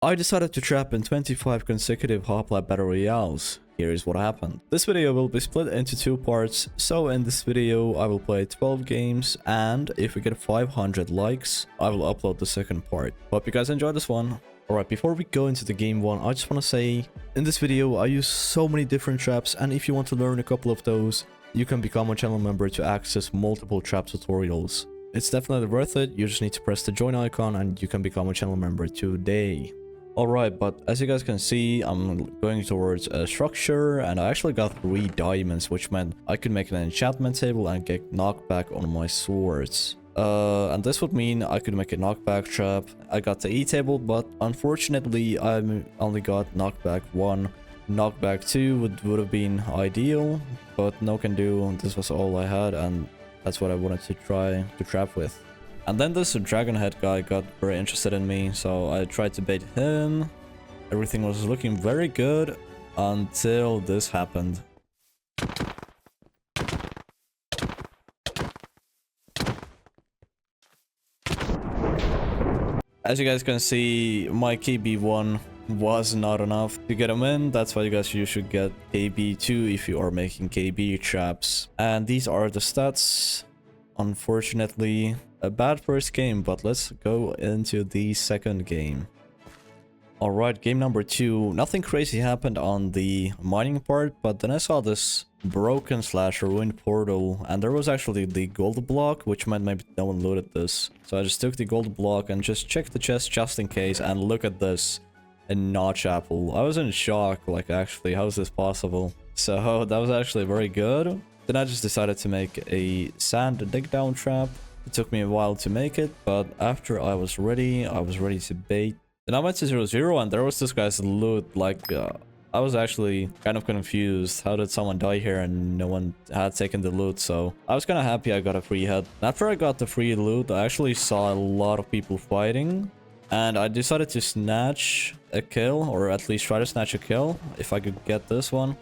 I decided to trap in 25 consecutive Hoplite Battle Royales. Here is what happened. This video will be split into 2 parts, so in this video I will play 12 games, and if we get 500 likes, I will upload the second part. Hope you guys enjoyed this one. Alright, before we go into the game 1, I just want to say, in this video I use so many different traps, and if you want to learn a couple of those, you can become a channel member to access multiple trap tutorials. It's definitely worth it. You just need to press the join icon and you can become a channel member today. Alright, but as you guys can see, I'm going towards a structure, and I actually got 3 diamonds, which meant I could make an enchantment table and get knockback on my swords. And this would mean I could make a knockback trap. I got the E table, but unfortunately I only got knockback 1. Knockback 2 would have been ideal, but no can do. This was all I had, and that's what I wanted to try to trap with. And then this dragon head guy got very interested in me, so I tried to bait him. Everything was looking very good until this happened. As you guys can see, my KB1 was not enough to get him in. That's why you should get KB2 if you are making KB traps. And these are the stats. Unfortunately, a bad first game, but let's go into the second game. Alright, game number 2. Nothing crazy happened on the mining part, but then I saw this broken / ruined portal, and there was actually the gold block, which meant maybe no one looted this. So I just took the gold block and just checked the chest just in case, and look at this. A notch apple. I was in shock, like, actually, how is this possible? So that was actually very good. Then I just decided to make a sand dig down trap. It took me a while to make it, but after I was ready to bait. Then I went to 0-0 and there was this guy's loot. Like, I was actually kind of confused. How did someone die here and no one had taken the loot? So I was kind of happy I got a free head. After I got the free loot, I actually saw a lot of people fighting. And I decided to snatch a kill, or at least try to snatch a kill, if I could get this one.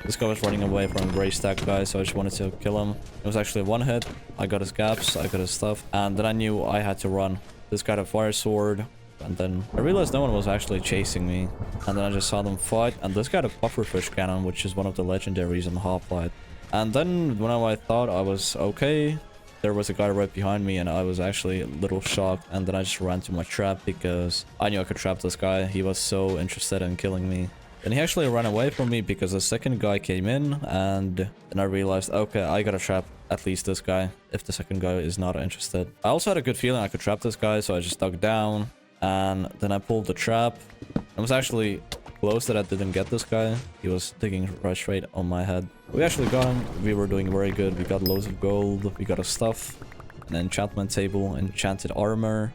This guy was running away from a gray stack guy, so I just wanted to kill him. It was actually one hit. I got his gaps, I got his stuff, and then I knew I had to run. This guy had a fire sword, and then I realized no one was actually chasing me. And then I just saw them fight, and this guy had a pufferfish cannon, which is one of the legendaries in Hoplite. And then when I thought I was okay, there was a guy right behind me, and I was actually a little shocked, and then I just ran to my trap because I knew I could trap this guy. He was so interested in killing me. And he actually ran away from me because the second guy came in, and then I realized, okay, I gotta trap at least this guy if the second guy is not interested. I also had a good feeling I could trap this guy, so I just dug down, and then I pulled the trap. It was actually close that I didn't get this guy. He was digging right straight on my head. We actually got him. We were doing very good. We got loads of gold. We got a stuff, an enchantment table, enchanted armor.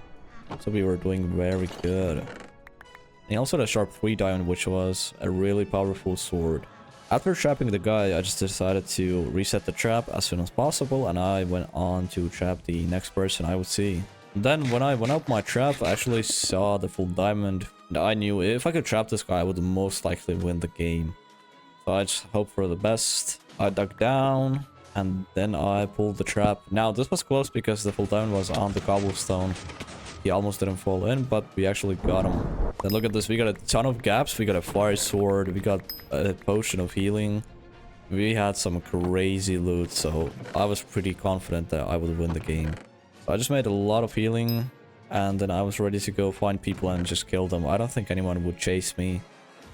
So we were doing very good. And he also had a sharp 3 diamond, which was a really powerful sword. After trapping the guy, I just decided to reset the trap as soon as possible, and I went on to trap the next person I would see. Then when I went up my trap, I actually saw the full diamond, and I knew if I could trap this guy, I would most likely win the game. So I just hoped for the best. I dug down, and then I pulled the trap. Now this was close because the full diamond was on the cobblestone. He almost didn't fall in, but we actually got him. Then look at this, we got a ton of gaps. We got a fire sword, we got a potion of healing. We had some crazy loot, so I was pretty confident that I would win the game. So I just made a lot of healing, and then I was ready to go find people and just kill them. I don't think anyone would chase me,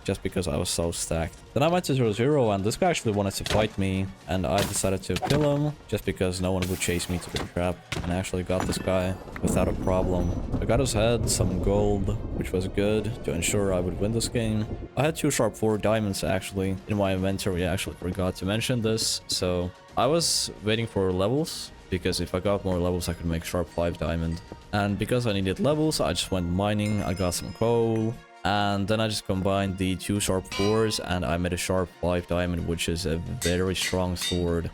just because I was so stacked. Then I went to 0-0, and this guy actually wanted to fight me, and I decided to kill him, just because no one would chase me to the trap, and I actually got this guy without a problem. I got his head, some gold, which was good to ensure I would win this game. I had 2 sharp 4 diamonds actually in my inventory. I actually forgot to mention this, so I was waiting for levels, because if I got more levels I could make sharp 5 diamond. And because I needed levels, I just went mining. I got some coal, and then I just combined the 2 sharp 4s, and I made a sharp 5 diamond, which is a very strong sword.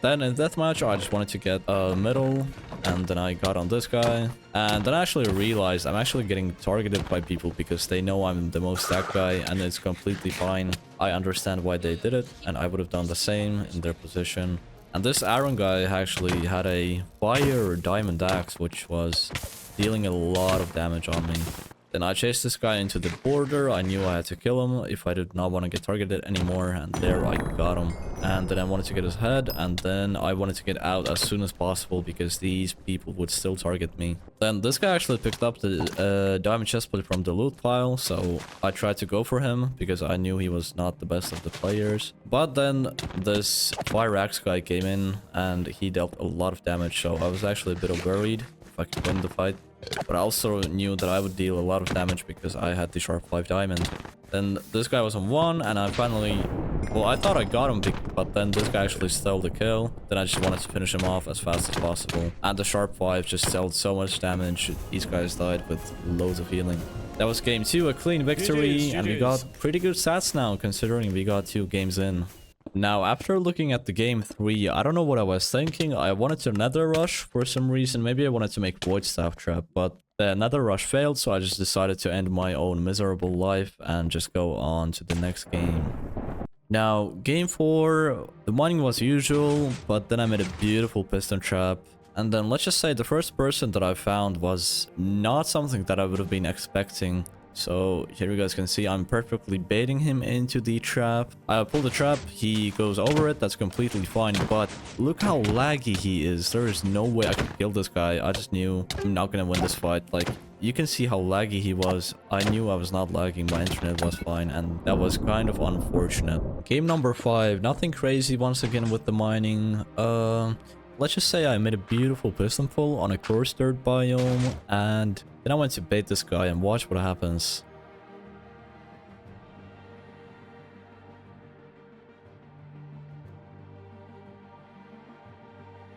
Then in deathmatch, I just wanted to get a middle, and then I got on this guy. And then I actually realized I'm actually getting targeted by people because they know I'm the most stacked guy, and it's completely fine. I understand why they did it, and I would have done the same in their position. And this Iron guy actually had a fire diamond axe, which was dealing a lot of damage on me. Then I chased this guy into the border. I knew I had to kill him if I did not want to get targeted anymore. And there I got him. And then I wanted to get his head. And then I wanted to get out as soon as possible because these people would still target me. Then this guy actually picked up the diamond chestplate from the loot pile. So I tried to go for him because I knew he was not the best of the players. But then this fire axe guy came in and he dealt a lot of damage. So I was actually a bit worried if I could win the fight. But I also knew that I would deal a lot of damage because I had the sharp 5 diamond. Then this guy was on 1 and I finally... Well, I thought I got him, but then this guy actually stole the kill. Then I just wanted to finish him off as fast as possible. And the sharp 5 just dealt so much damage. These guys died with loads of healing. That was game 2, a clean victory. And we got pretty good stats now considering we got 2 games in. Now, after looking at the game 3, I don't know what I was thinking. I wanted to nether rush for some reason. Maybe I wanted to make void staff trap, but the nether rush failed, so I just decided to end my own miserable life and just go on to the next game. Now, game 4, the mining was usual, but then I made a beautiful piston trap. And then let's just say the first person that I found was not something that I would have been expecting. So here you guys can see I'm perfectly baiting him into the trap. I pull the trap, he goes over it, that's completely fine, but look how laggy he is. There is no way I could kill this guy. I just knew I'm not gonna win this fight. Like, you can see how laggy he was. I knew I was not lagging, my internet was fine, and that was kind of unfortunate. Game number 5, nothing crazy once again with the mining. Let's just say I made a beautiful piston pull on a coarse dirt biome, and then I went to bait this guy and watch what happens.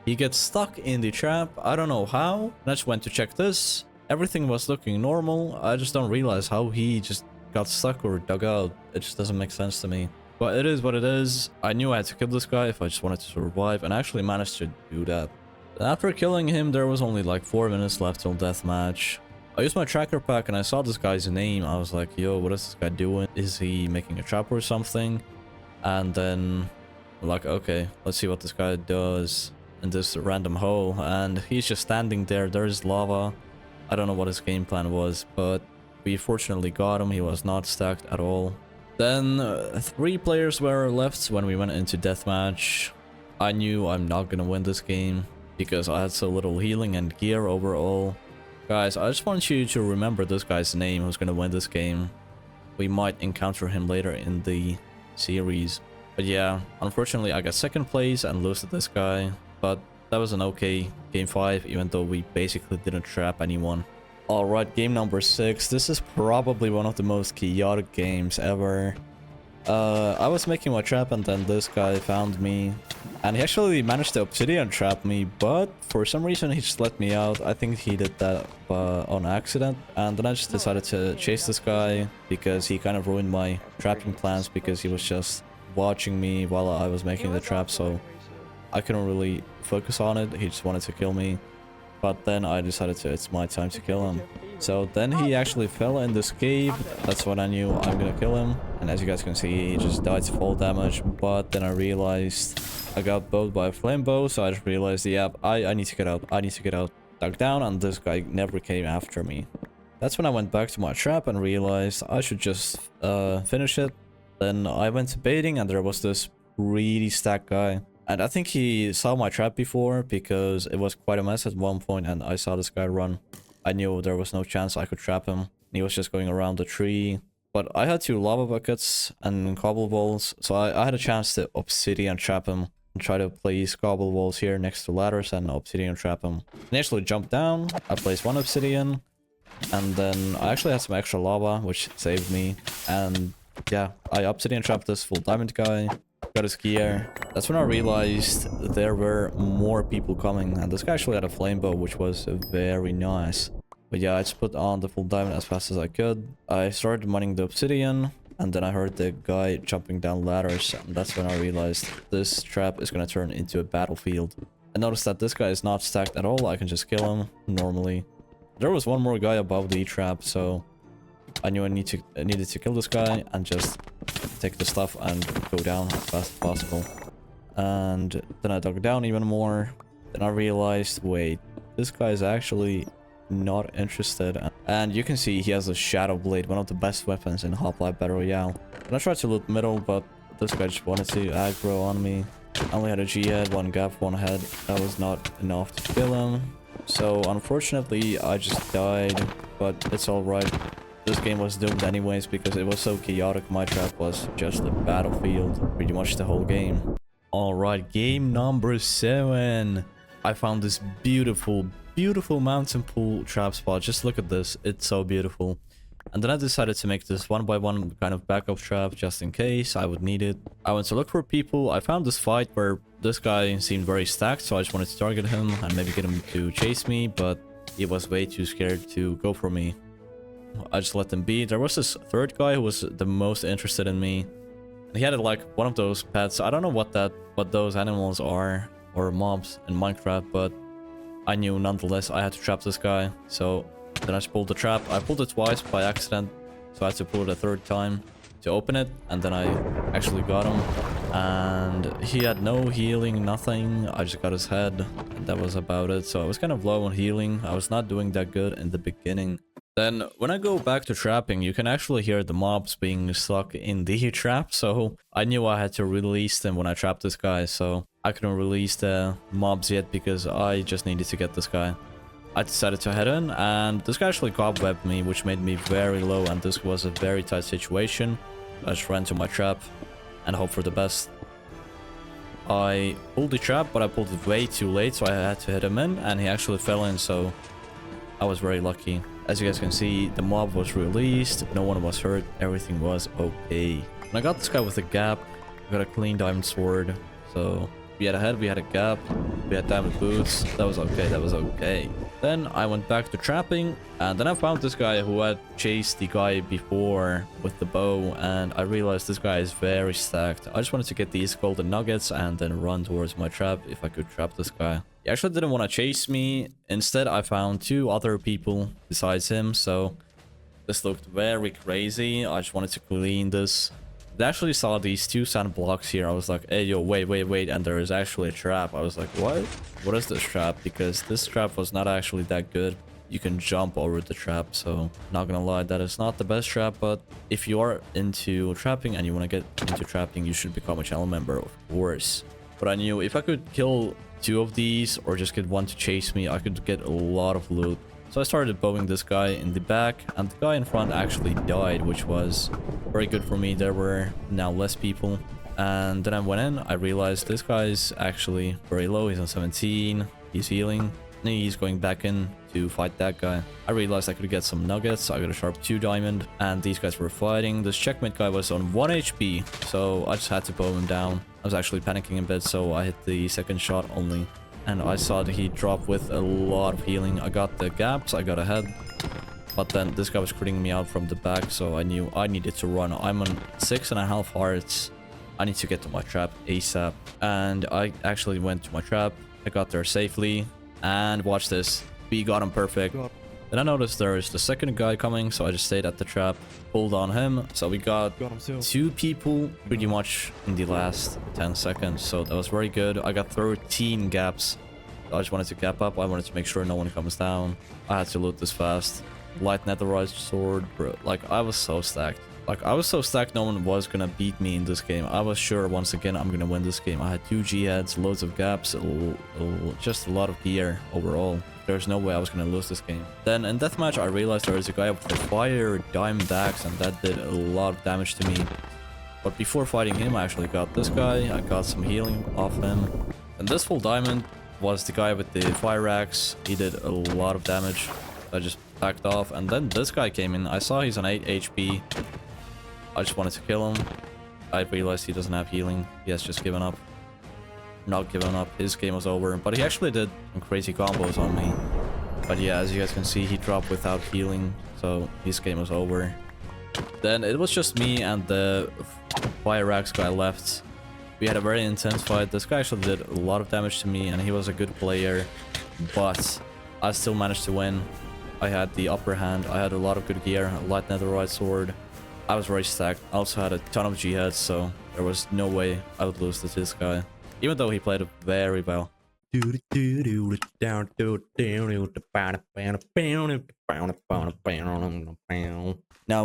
He gets stuck in the trap, I don't know how. I just went to check this. Everything was looking normal. I just don't realize how he just got stuck or dug out. It just doesn't make sense to me. But it is what it is. I knew I had to kill this guy if I just wanted to survive, and I actually managed to do that. After killing him, there was only like 4 minutes left till deathmatch. I used my tracker pack and I saw this guy's name. I was like, yo, what is this guy doing? Is he making a trap or something? And then I'm like, okay, let's see what this guy does in this random hole. And he's just standing there. There's lava. I don't know what his game plan was, but we fortunately got him. He was not stacked at all. Then 3 players were left when we went into deathmatch. I knew I'm not gonna win this game because I had so little healing and gear overall. Guys, I just want you to remember this guy's name who's gonna win this game. We might encounter him later in the series. But yeah, unfortunately I got 2nd place and lost to this guy. But that was an okay game 5, even though we basically didn't trap anyone. Alright, game number 6. This is probably one of the most chaotic games ever. I was making my trap and then this guy found me. And he actually managed to obsidian trap me, but for some reason he just let me out. I think he did that on accident. And then I just decided to chase this guy because he kind of ruined my trapping plans because he was just watching me while I was making the trap. So I couldn't really focus on it. He just wanted to kill me. But then I decided it's my time to kill him. So then he actually fell in this cave. That's when I knew I'm gonna kill him. And as you guys can see, he just died to fall damage. But then I realized I got bowed by a flame bow. So I just realized, yeah, I need to get out. I need to get out. Dug down and this guy never came after me. That's when I went back to my trap and realized I should just finish it. Then I went to baiting and there was this really stacked guy. And I think he saw my trap before because it was quite a mess at one point and I saw this guy run. I knew there was no chance I could trap him. He was just going around the tree. But I had 2 lava buckets and cobble walls, so I had a chance to obsidian trap him. And try to place cobble walls here next to ladders and obsidian trap him. I actually jumped down, I placed 1 obsidian. And then I actually had some extra lava, which saved me. And yeah, I obsidian trapped this full diamond guy. Got his gear. That's when I realized there were more people coming, and this guy actually had a flame bow, which was very nice. But yeah, I just put on the full diamond as fast as I could. I started mining the obsidian, and then I heard the guy jumping down ladders, and that's when I realized this trap is gonna turn into a battlefield. I noticed that this guy is not stacked at all. I can just kill him normally. There was 1 more guy above the trap, so I knew I needed to kill this guy and just take the stuff and go down as fast as possible. And then I dug down even more. Then I realized, wait, this guy is actually not interested. And you can see he has a Shadow Blade, one of the best weapons in Hoplite Battle Royale. And I tried to loot middle, but this guy just wanted to aggro on me. I only had a G-head, one gap, one head. That was not enough to kill him. So unfortunately, I just died, but it's alright. This game was doomed anyways because it was so chaotic. My trap was just a battlefield pretty much the whole game. Alright, game number 7. I found this beautiful mountain pool trap spot. Just look at this, it's so beautiful. And then I decided to make this 1x1 kind of backup trap just in case I would need it. I went to look for people. I found this fight where this guy seemed very stacked, so I just wanted to target him and maybe get him to chase me, but he was way too scared to go for me. I just let him be. There was this third guy who was the most interested in me. He had like one of those pets. I don't know what those animals are or mobs in Minecraft, but I knew nonetheless I had to trap this guy. So then I just pulled the trap. I pulled it twice by accident, so I had to pull it a third time to open it, and then I actually got him. And he had no healing, nothing. I just got his head, and that was about it. So I was kind of low on healing. I was not doing that good in the beginning. Then when I go back to trapping, you can actually hear the mobs being stuck in the trap. So I knew I had to release them when I trapped this guy. So I couldn't release the mobs yet because I just needed to get this guy. I decided to head in, and this guy actually cobwebbed me, which made me very low, and this was a very tight situation. I just ran to my trap and hope for the best. I pulled the trap, but I pulled it way too late, so I had to hit him in, and he actually fell in, so I was very lucky. As you guys can see, the mob was released, no one was hurt, everything was okay. And I got this guy with a gap, I got a clean diamond sword, so we had a head, we had a gap, we had diamond boots, that was okay, that was okay. Then I went back to trapping, and then I found this guy who had chased the guy before with the bow, and I realized this guy is very stacked. I just wanted to get these golden nuggets and then run towards my trap if I could trap this guy. He actually didn't want to chase me. Instead, I found 2 other people besides him, so this looked very crazy. I just wanted to clean this. I actually saw these 2 sand blocks here. I was like, hey, yo, wait, and there is actually a trap. I was like, what? What is this trap? Because this trap was not actually that good. You can jump over the trap, so not gonna lie, that is not the best trap, but if you are into trapping and you want to get into trapping, you should become a channel member, of course. But I knew if I could kill 2 of these or just get one to chase me, I could get a lot of loot. So I started bowing this guy in the back, and the guy in front actually died, which was very good for me. There were now less people. And then I went in, I realized this guy is actually very low. He's on 17, he's healing, and he's going back in to fight that guy. I realized I could get some nuggets. I got a sharp 2 diamond, and these guys were fighting. This checkmate guy was on 1 HP, so I just had to bow him down. I was actually panicking a bit, so I hit the second shot only. And I saw that he dropped with a lot of healing. I got the gaps, I got ahead. But then this guy was critting me out from the back, so I knew I needed to run. I'm on 6.5 hearts. I need to get to my trap ASAP. And I actually went to my trap. I got there safely. And watch this. We got him perfect. Then I noticed there is the second guy coming, so I just stayed at the trap, pulled on him. So we got 2 people pretty much in the last 10 seconds. So that was very good. I got 13 gaps. I just wanted to gap up. I wanted to make sure no one comes down. I had to loot this fast. Light netherite sword, bro. Like, I was so stacked. Like, I was so stacked no one was gonna beat me in this game. I was sure once again I'm gonna win this game. I had 2 G-heads, loads of gaps, just a lot of gear overall. There's no way I was gonna lose this game. Then in deathmatch I realized there was a guy with a fire diamond axe, and that did a lot of damage to me. But before fighting him I actually got this guy. I got some healing off him. And this full diamond was the guy with the fire axe. He did a lot of damage. I just backed off, and then this guy came in. I saw he's on 8 HP. I just wanted to kill him. I realized he doesn't have healing. He has just given up. Not given up. His game was over. But he actually did some crazy combos on me. But yeah, as you guys can see, he dropped without healing. So his game was over. Then it was just me and the fire axe guy left. We had a very intense fight. This guy actually did a lot of damage to me, and he was a good player. But I still managed to win. I had the upper hand. I had a lot of good gear. A light netherite sword. I was very stacked. I also had a ton of G-heads, so there was no way I would lose to this guy. Even though he played it very well. Now,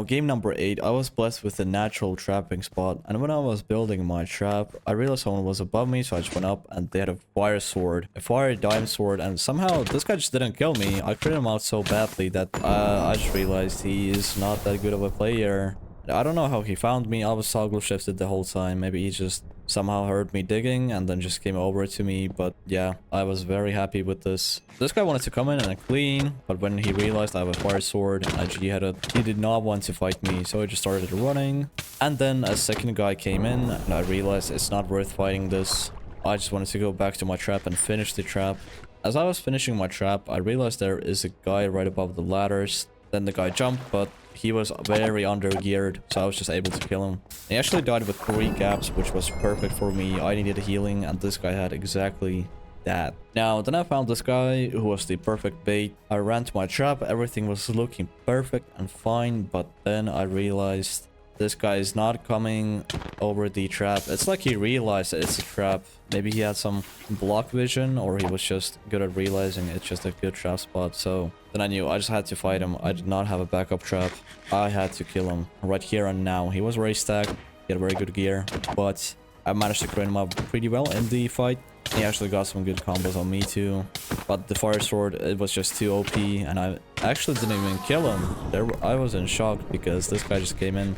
game number 8, I was blessed with a natural trapping spot, and when I was building my trap, I realized someone was above me, so I just went up, and they had a fire sword, a fire dime sword, and somehow this guy just didn't kill me. I crit him out so badly that I just realized he is not that good of a player. I don't know how he found me. I was toggle shifted the whole time. Maybe he just somehow heard me digging and then just came over to me. But yeah, I was very happy with this. This guy wanted to come in and clean, but when he realized I have a fire sword, I jihaded. He did not want to fight me, so I just started running. And then a second guy came in, and I realized it's not worth fighting this. I just wanted to go back to my trap and finish the trap. As I was finishing my trap, I realized there is a guy right above the ladders. Then the guy jumped, but he was very under-geared, so I was just able to kill him. He actually died with 3 gaps, which was perfect for me. I needed healing, and this guy had exactly that. Now, then I found this guy who was the perfect bait. I ran to my trap, everything was looking perfect and fine, but then I realized this guy is not coming over the trap. It's like he realized it's a trap. Maybe he had some block vision, or he was just good at realizing it's just a good trap spot. So then I knew I just had to fight him. I did not have a backup trap. I had to kill him right here and now. He was very stacked. He had very good gear, but I managed to crit him up pretty well in the fight. He actually got some good combos on me too, but the fire sword, it was just too OP, and I actually didn't even kill him. I was in shock because this guy just came in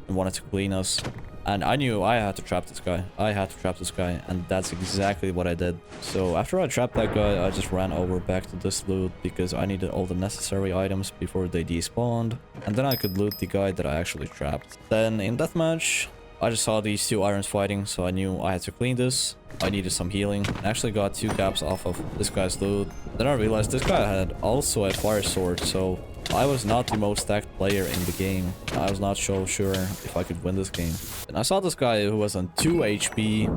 and wanted to clean us, and I knew I had to trap this guy. I had to trap this guy, and that's exactly what I did. So after I trapped that guy, I just ran over back to this loot because I needed all the necessary items before they despawned, and then I could loot the guy that I actually trapped. Then in deathmatch, I just saw these 2 irons fighting, so I knew I had to clean this. I needed some healing. I actually got 2 caps off of this guy's loot. Then I realized this guy had also a fire sword, so I was not the most stacked player in the game. I was not so sure if I could win this game. And I saw this guy who was on 2 HP.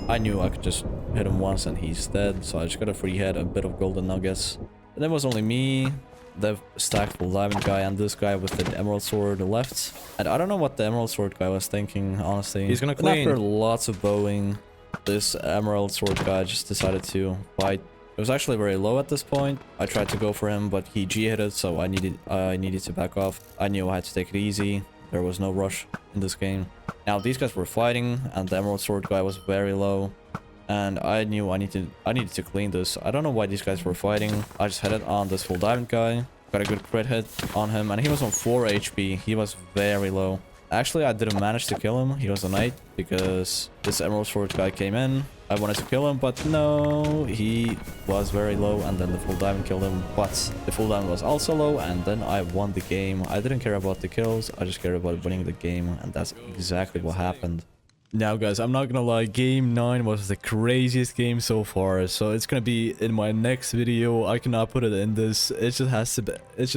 I knew I could just hit him once and he's dead, so I just got a free hit, a bit of golden nuggets. And it was only me, the stacked full diamond guy, and this guy with the emerald sword left. And I don't know what the emerald sword guy was thinking, honestly. He's gonna And clean. after lots of bowing, this emerald sword guy just decided to fight. It was actually very low at this point. I tried to go for him, but he G-hitted, so I needed to back off. I knew I had to take it easy. There was no rush in this game. Now these guys were fighting, and the emerald sword guy was very low. And I knew I needed to clean this. I don't know why these guys were fighting. I just headed on this full diamond guy. Got a good crit hit on him, and he was on 4 HP. He was very low. Actually, I didn't manage to kill him. He was a knight because this emerald sword guy came in. I wanted to kill him, but no, he was very low, and then the full diamond killed him. But the full diamond was also low, and then I won the game. I didn't care about the kills. I just cared about winning the game, and that's exactly what happened. Now guys, I'm not gonna lie, game 9 was the craziest game so far, so it's gonna be in my next video. I cannot put it in this. It just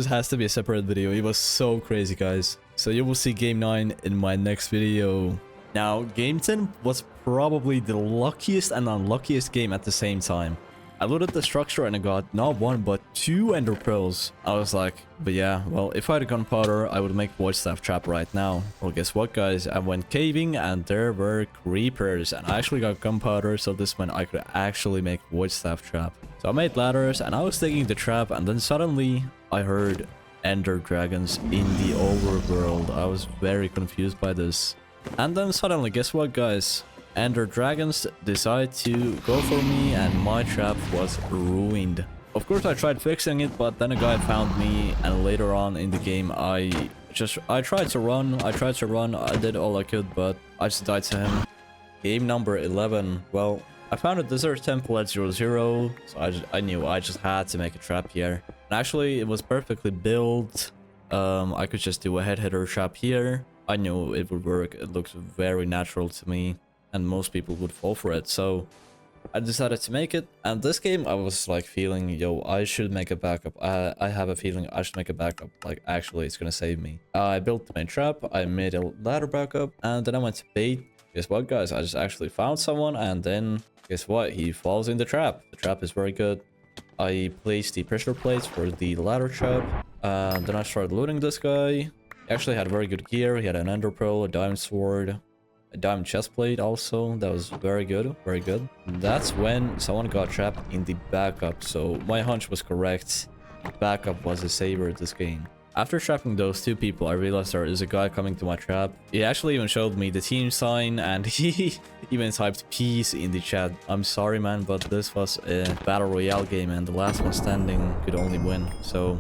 has to be a separate video. It was so crazy, guys. So you will see game 9 in my next video. Now, game 10 was probably the luckiest and unluckiest game at the same time. I looted the structure and I got not 1 but 2 ender pearls. I was like, but yeah, well, if I had gunpowder, I would make void staff trap right now. Well, guess what, guys? I went caving and there were creepers, and I actually got gunpowder, so this meant I could actually make void staff trap. So I made ladders and I was digging the trap, and then suddenly I heard ender dragons in the overworld. I was very confused by this. And then suddenly, guess what, guys? Ender dragons decide to go for me, and my trap was ruined. Of course, I tried fixing it, but then a guy found me, and later on in the game, I tried to run. I did all I could, but I just died to him. Game number 11. Well, I found a desert temple at 0-0, so I knew I just had to make a trap here. And actually, it was perfectly built. I could just do a head hitter trap here. I knew it would work. It looks very natural to me, and most people would fall for it, so I decided to make it. And this game, I was like feeling, yo, I should make a backup. I have a feeling I should make a backup, like actually it's gonna save me. I built the main trap, I made a ladder backup, and then I went to bait. Guess what, guys? I just actually found someone, and then guess what? He falls in the trap. The trap is very good. I placed the pressure plates for the ladder trap, and then I started looting this guy. He actually had very good gear. He had an ender pearl, a diamond sword, a diamond chest plate also. That was very good, very good. That's when someone got trapped in the backup, so my hunch was correct. Backup was a saver this game. After trapping those two people, I realized there is a guy coming to my trap. He actually even showed me the team sign, and he even typed peace in the chat. I'm sorry, man, but this was a battle royale game, and the last one standing could only win. So,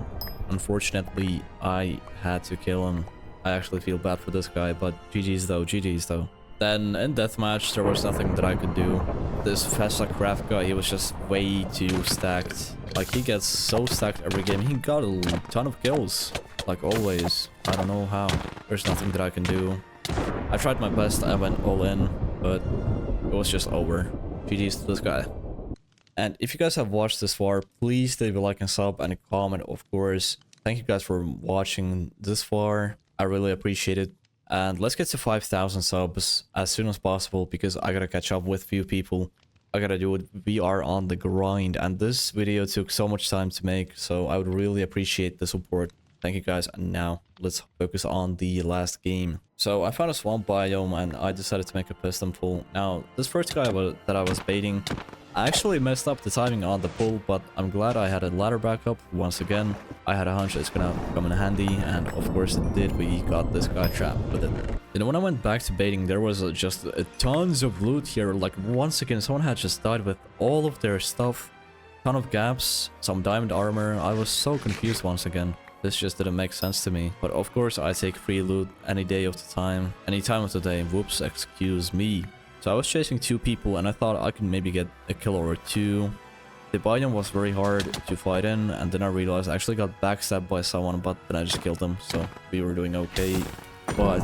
unfortunately, I had to kill him. I actually feel bad for this guy, but GG's though, GG's though. Then in deathmatch, there was nothing that I could do. This Festa craft guy, he was just way too stacked. Like, he gets so stacked every game. He got a ton of kills, like always. I don't know how. There's nothing that I can do. I tried my best, I went all in, but it was just over. GG's to this guy. And if you guys have watched this far, please leave a like and sub and a comment, of course. Thank you guys for watching this far. I really appreciate it. And let's get to 5,000 subs as soon as possible, because I gotta catch up with few people. I gotta do it. We are on the grind, and this video took so much time to make, so I would really appreciate the support. Thank you guys, and now let's focus on the last game. So I found a swamp biome and I decided to make a piston pull. Now, this first guy that I was baiting, I actually messed up the timing on the pull, but I'm glad I had a ladder backup. Once again, I had a hunch it's gonna come in handy, and of course it did. We got this guy trapped with it. Then when I went back to baiting, there was just tons of loot here. Like, once again, someone had just died with all of their stuff. Ton of gaps, some diamond armor. I was so confused once again. This just didn't make sense to me. But of course, I take free loot any day of the time. Any time of the day. Whoops, excuse me. So I was chasing two people, and I thought I could maybe get a kill or two. The biome was very hard to fight in, and then I realized I actually got backstabbed by someone, but then I just killed him, so we were doing okay. But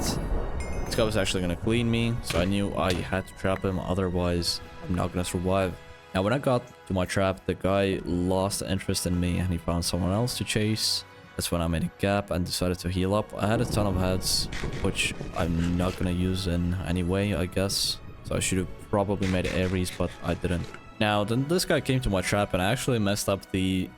this guy was actually gonna clean me, so I knew I had to trap him, otherwise I'm not gonna survive. Now when I got to my trap, the guy lost interest in me and he found someone else to chase. That's when I made a gap and decided to heal up. I had a ton of heads, which I'm not gonna use in any way, I guess. So I should have probably made Ares, but I didn't. Now, then this guy came to my trap and I actually messed up the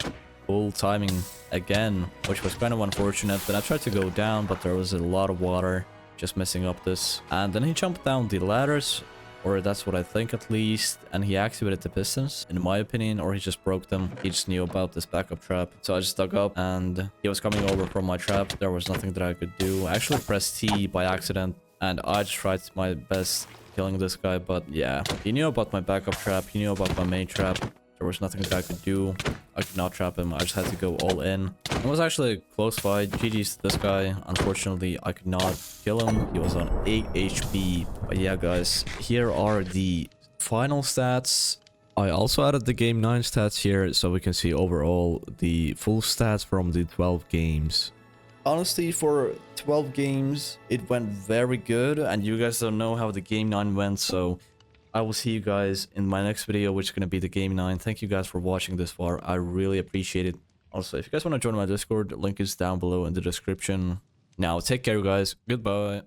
full timing again, which was kind of unfortunate. Then I tried to go down, but there was a lot of water, just messing up this. And then he jumped down the ladders, or that's what I think at least, and he activated the pistons, in my opinion, or he just broke them. He just knew about this backup trap. So I just dug up, and he was coming over from my trap. There was nothing that I could do. I actually pressed T by accident, and I just tried my best killing this guy, but yeah, he knew about my backup trap, he knew about my main trap. There was nothing that I could do. I could not trap him. I just had to go all in. It was actually a close fight. GG's to this guy. Unfortunately, I could not kill him. He was on 8 HP. But yeah, guys, here are the final stats. I also added the game 9 stats here, so we can see overall the full stats from the 12 games. Honestly, for 12 games, it went very good, and you guys don't know how the game 9 went, so I will see you guys in my next video, which is going to be the game 9. Thank you guys for watching this far. I really appreciate it. Also, if you guys want to join my Discord, the link is down below in the description. Now, take care, guys. Goodbye.